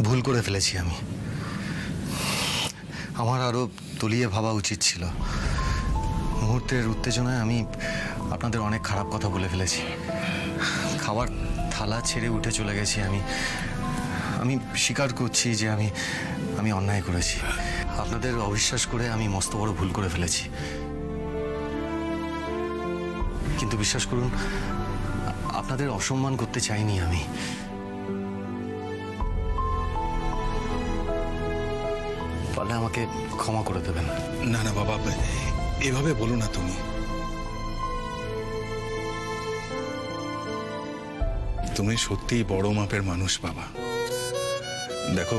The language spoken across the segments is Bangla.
ভুল করে ফেলেছি আমি। আমার আরও তলিয়ে ভাবা উচিত ছিল। মুহূর্তের উত্তেজনায় আমি আপনাদের অনেক খারাপ কথা বলে ফেলেছি। খাবার থালা ছেড়ে উঠে চলে গেছি আমি। আমি স্বীকার করছি যে আমি অন্যায় করেছি। আপনাদের অবিশ্বাস করে আমি মস্ত বড় ভুল করে ফেলেছি। কিন্তু বিশ্বাস করুন, আপনাদের অসম্মান করতে চাইনি আমি। পারলে আমাকে ক্ষমা করে দেবেন। না না বাবা, এভাবে বলো না তুমি। তুমি সত্যিই বড় মাপের মানুষ বাবা। দেখো,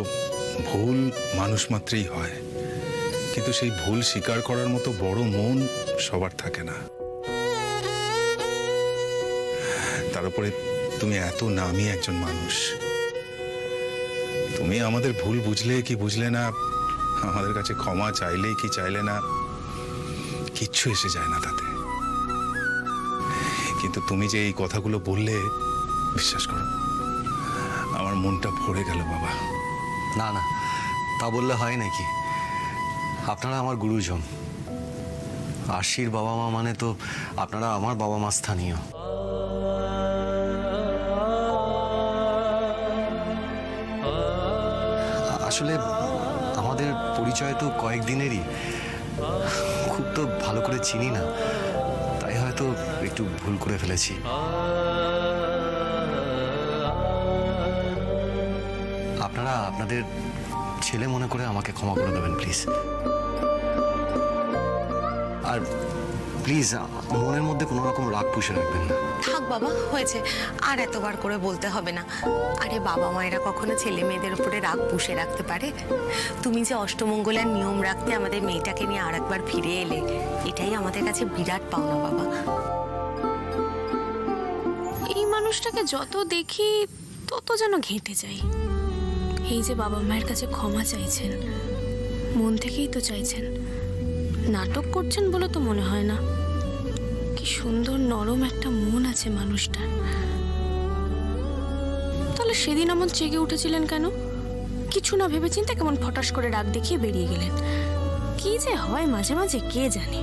ভুল মানুষ মাত্রই হয়, কিন্তু সেই ভুল স্বীকার করার মতো বড় মন সবার থাকে না। তার উপরে তুমি এত নামী একজন মানুষ। তুমি আমাদের ভুল বুঝলে কি বুঝলে না, আমাদের কাছে ক্ষমা চাইলে কি চাইলে না, কিচ্ছু এসে যায় না তাতে। কিন্তু তুমি যে এই কথাগুলো বললে, বিশ্বাস করো আমার মনটা ভরে গেল বাবা। না না, তা বললে হয় নাকি? আপনারা আমার গুরুজন। আশির বাবা মা মানে তো আপনারা আমার বাবা মা স্থানীয়। আসলে আমাদের পরিচয় তো কয়েকদিনেরই, খুব তো ভালো করে চিনি না, তাই হয়তো একটু ভুল করে ফেলেছি। আপনারা আপনাদের ছেলে মনে করে আমাকে ক্ষমা করে দেবেন প্লিজ। আর প্লিজ মনের মধ্যে কোনো রকম রাগ পুষে রাখবেন না। থাক বাবা, হয়েছে, আর এতবার করে বলতে হবে না। আরে বাবা মায়েরা কখনো ছেলে মেয়েদের উপরে রাগ পুষে রাখতে পারে? তুমি যে অষ্টমঙ্গলার নিয়ম রাখতে আমাদের মেয়েটাকে নিয়ে আর একবার ফিরে এলে, এটাই আমাদের কাছে বিরাট পাওনা বাবা। এই মানুষটাকে যত দেখি তত যেন ঘেঁটে যাই। এই যে বাবা মায়ের কাছে ক্ষমা চাইছেন, মন থেকেই তো চাইছেন, নাটক করছেন বলে তো মনে হয় না। কি সুন্দর নরম একটা মন আছে মানুষটার। তাহলে সেদিন এমন চেগে উঠেছিলেন কেন? কিছু না ভেবেচিন্তে কেমন ফটাস করে রাগ দেখিয়ে বেরিয়ে গেলেন। কি যে হয় মাঝে মাঝে কে জানে।